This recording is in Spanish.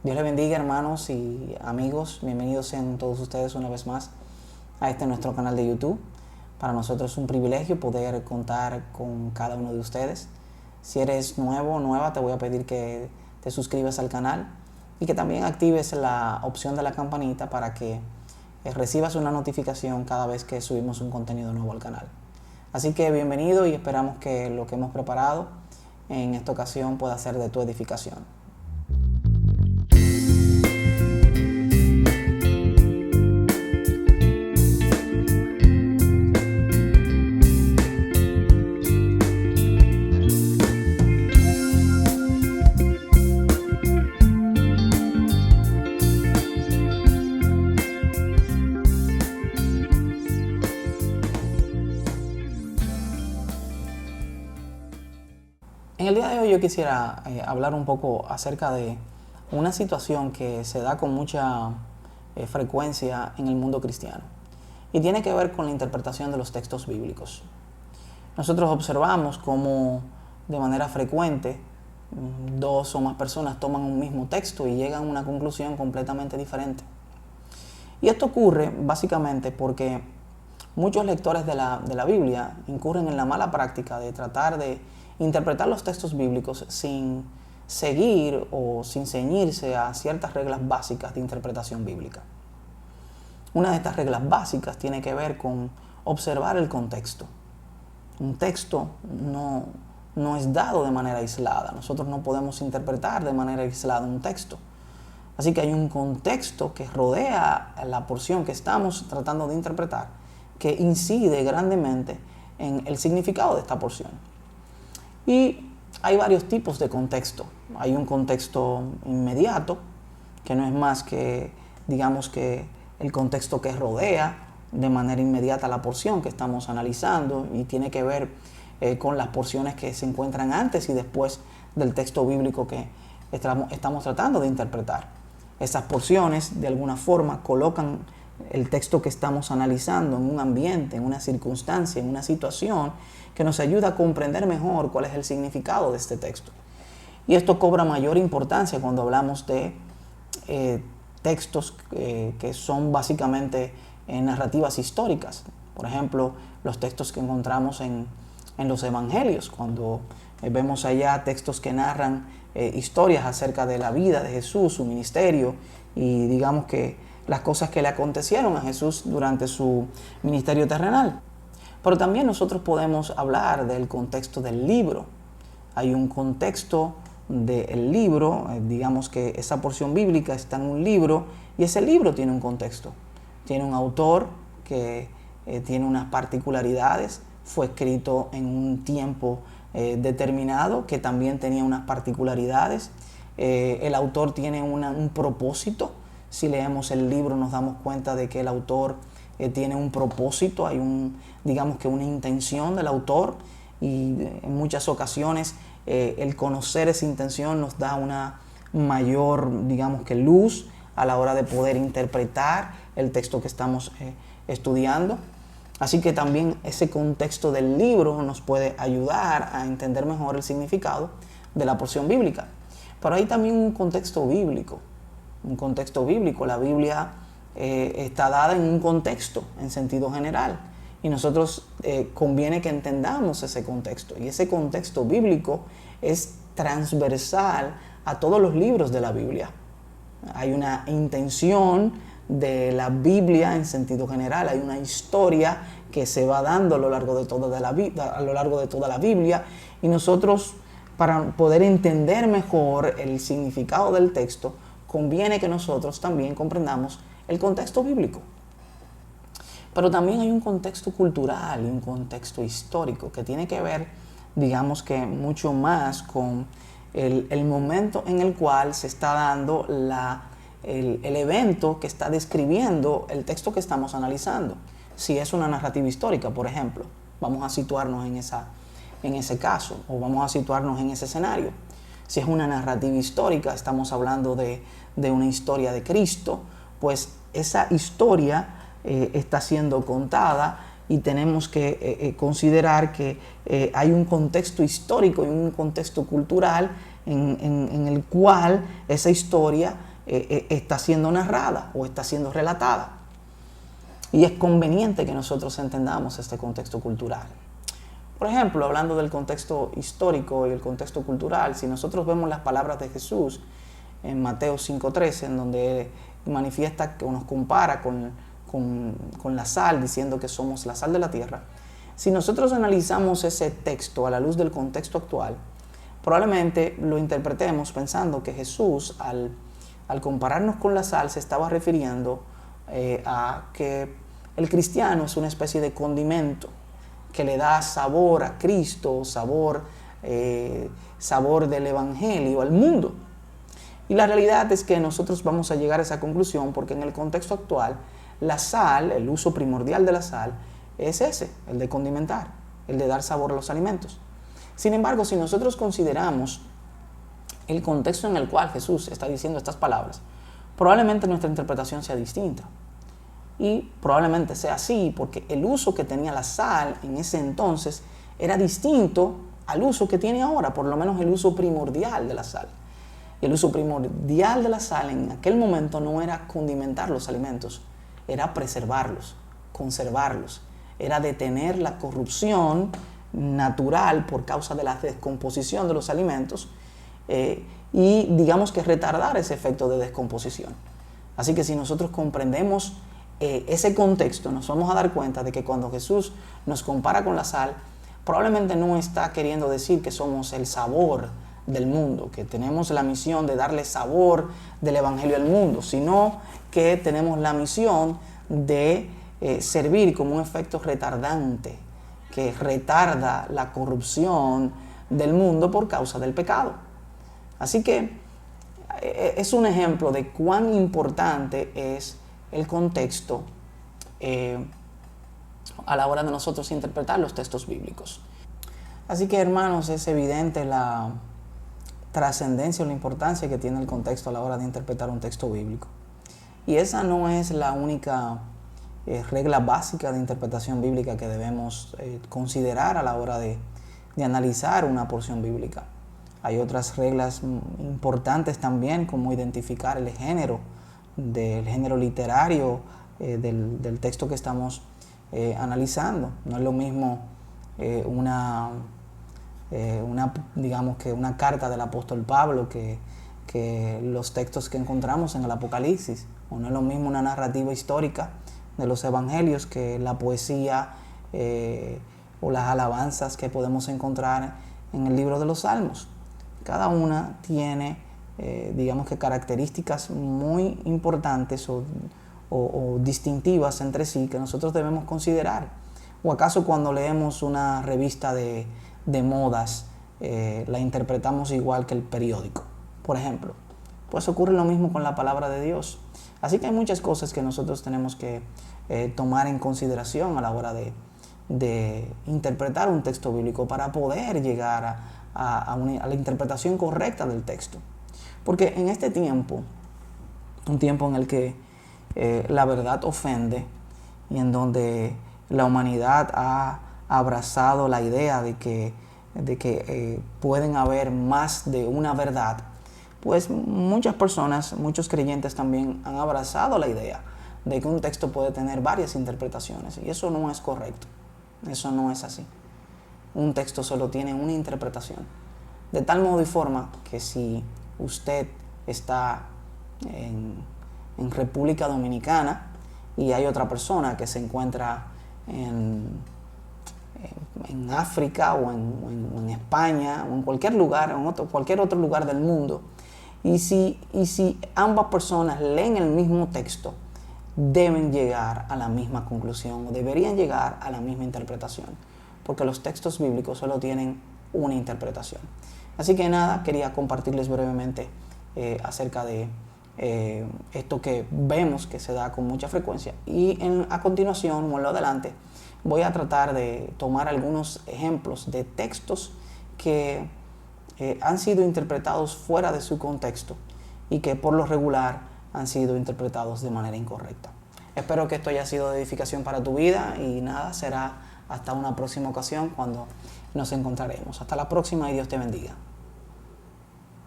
Dios les bendiga, hermanos y amigos. Bienvenidos sean todos ustedes una vez más a nuestro canal de YouTube. Para nosotros es un privilegio poder contar con cada uno de ustedes. Si eres nuevo o nueva, te voy a pedir que te suscribas al canal y que también actives la opción de la campanita para que recibas una notificación cada vez que subimos un contenido nuevo al canal. Así que bienvenido y esperamos que lo que hemos preparado en esta ocasión pueda ser de tu edificación. En el día de hoy yo quisiera hablar un poco acerca de una situación que se da con mucha frecuencia en el mundo cristiano y tiene que ver con la interpretación de los textos bíblicos. Nosotros observamos cómo de manera frecuente dos o más personas toman un mismo texto y llegan a una conclusión completamente diferente. Y esto ocurre básicamente porque muchos lectores de la Biblia incurren en la mala práctica de tratar de interpretar los textos bíblicos sin seguir o sin ceñirse a ciertas reglas básicas de interpretación bíblica. Una de estas reglas básicas tiene que ver con observar el contexto. Un texto no es dado de manera aislada. Nosotros no podemos interpretar de manera aislada un texto. Así que hay un contexto que rodea la porción que estamos tratando de interpretar, que incide grandemente en el significado de esta porción. Y hay varios tipos de contexto. Hay un contexto inmediato, que no es más que, digamos que, el contexto que rodea de manera inmediata la porción que estamos analizando y tiene que ver con las porciones que se encuentran antes y después del texto bíblico que estamos tratando de interpretar. Esas porciones, de alguna forma, colocan el texto que estamos analizando en un ambiente, en una circunstancia, en una situación que nos ayuda a comprender mejor cuál es el significado de este texto. Y esto cobra mayor importancia cuando hablamos de textos que son básicamente narrativas históricas. Por ejemplo, los textos que encontramos en los evangelios, cuando vemos allá textos que narran historias acerca de la vida de Jesús, su ministerio y digamos que las cosas que le acontecieron a Jesús durante su ministerio terrenal. Pero también nosotros podemos hablar del contexto del libro. Hay un contexto del libro, digamos que esa porción bíblica está en un libro y ese libro tiene un contexto. Tiene un autor que tiene unas particularidades, fue escrito en un tiempo determinado que también tenía unas particularidades. El autor tiene un propósito. Si leemos el libro nos damos cuenta de que el autor tiene un propósito, hay digamos que una intención del autor y en muchas ocasiones el conocer esa intención nos da una mayor, digamos que luz a la hora de poder interpretar el texto que estamos estudiando. Así que también ese contexto del libro nos puede ayudar a entender mejor el significado de la porción bíblica. Pero hay también un contexto bíblico. La Biblia está dada en un contexto, en sentido general. Y nosotros conviene que entendamos ese contexto. Y ese contexto bíblico es transversal a todos los libros de la Biblia. Hay una intención de la Biblia en sentido general. Hay una historia que se va dando a lo largo de toda la Biblia. Y nosotros, para poder entender mejor el significado del texto, conviene que nosotros también comprendamos el contexto bíblico. Pero también hay un contexto cultural y un contexto histórico que tiene que ver, digamos que mucho más con el momento en el cual se está dando el evento que está describiendo el texto que estamos analizando. Si es una narrativa histórica, por ejemplo, vamos a situarnos en ese caso o vamos a situarnos en ese escenario. Si es una narrativa histórica, estamos hablando de una historia de Cristo, pues esa historia está siendo contada y tenemos que considerar que hay un contexto histórico y un contexto cultural en el cual esa historia está siendo narrada o está siendo relatada. Y es conveniente que nosotros entendamos este contexto cultural. Por ejemplo, hablando del contexto histórico y el contexto cultural, si nosotros vemos las palabras de Jesús en Mateo 5:13, en donde manifiesta o nos compara con la sal, diciendo que somos la sal de la tierra, si nosotros analizamos ese texto a la luz del contexto actual, probablemente lo interpretemos pensando que Jesús, al compararnos con la sal, se estaba refiriendo a que el cristiano es una especie de condimento que le da sabor a Cristo, sabor del Evangelio al mundo. Y la realidad es que nosotros vamos a llegar a esa conclusión porque en el contexto actual, la sal, el uso primordial de la sal, es ese, el de condimentar, el de dar sabor a los alimentos. Sin embargo, si nosotros consideramos el contexto en el cual Jesús está diciendo estas palabras, probablemente nuestra interpretación sea distinta. Y probablemente sea así porque el uso que tenía la sal en ese entonces era distinto al uso que tiene ahora, por lo menos el uso primordial de la sal. Y el uso primordial de la sal en aquel momento no era condimentar los alimentos, era preservarlos, conservarlos, era detener la corrupción natural por causa de la descomposición de los alimentos y digamos que retardar ese efecto de descomposición. Así que si nosotros comprendemos ese contexto, nos vamos a dar cuenta de que cuando Jesús nos compara con la sal, probablemente no está queriendo decir que somos el sabor del mundo, que tenemos la misión de darle sabor del Evangelio al mundo, sino que tenemos la misión de servir como un efecto retardante que retarda la corrupción del mundo por causa del pecado. Así que es un ejemplo de cuán importante es el contexto a la hora de nosotros interpretar los textos bíblicos. Así que, hermanos, es evidente la trascendencia o la importancia que tiene el contexto a la hora de interpretar un texto bíblico. Y esa no es la única regla básica de interpretación bíblica que debemos considerar a la hora de analizar una porción bíblica. Hay otras reglas importantes también, como identificar el género literario del texto que estamos analizando. No es lo mismo digamos que una carta del apóstol Pablo que los textos que encontramos en el Apocalipsis, o no es lo mismo una narrativa histórica de los evangelios que la poesía o las alabanzas que podemos encontrar en el libro de los Salmos. Cada una tiene digamos que características muy importantes o distintivas entre sí que nosotros debemos considerar. ¿O acaso cuando leemos una revista de modas la interpretamos igual que el periódico, por ejemplo? Pues ocurre lo mismo con la palabra de Dios. Así que hay muchas cosas que nosotros tenemos que tomar en consideración a la hora de interpretar un texto bíblico para poder llegar a la interpretación correcta del texto. Porque en este tiempo, un tiempo en el que la verdad ofende y en donde la humanidad ha abrazado la idea de que pueden haber más de una verdad, pues muchas personas, muchos creyentes también han abrazado la idea de que un texto puede tener varias interpretaciones, y eso no es correcto, eso no es así. Un texto solo tiene una interpretación, de tal modo y forma que si usted está en República Dominicana y hay otra persona que se encuentra en África o en España o en cualquier lugar, cualquier otro lugar del mundo, y si ambas personas leen el mismo texto, deben llegar a la misma conclusión o deberían llegar a la misma interpretación, porque los textos bíblicos solo tienen una interpretación. Así que nada, quería compartirles brevemente acerca de esto que vemos que se da con mucha frecuencia, y a continuación o en lo adelante voy a tratar de tomar algunos ejemplos de textos que han sido interpretados fuera de su contexto y que por lo regular han sido interpretados de manera incorrecta. Espero que esto haya sido de edificación para tu vida, y nada, será hasta una próxima ocasión cuando nos encontraremos. Hasta la próxima y Dios te bendiga.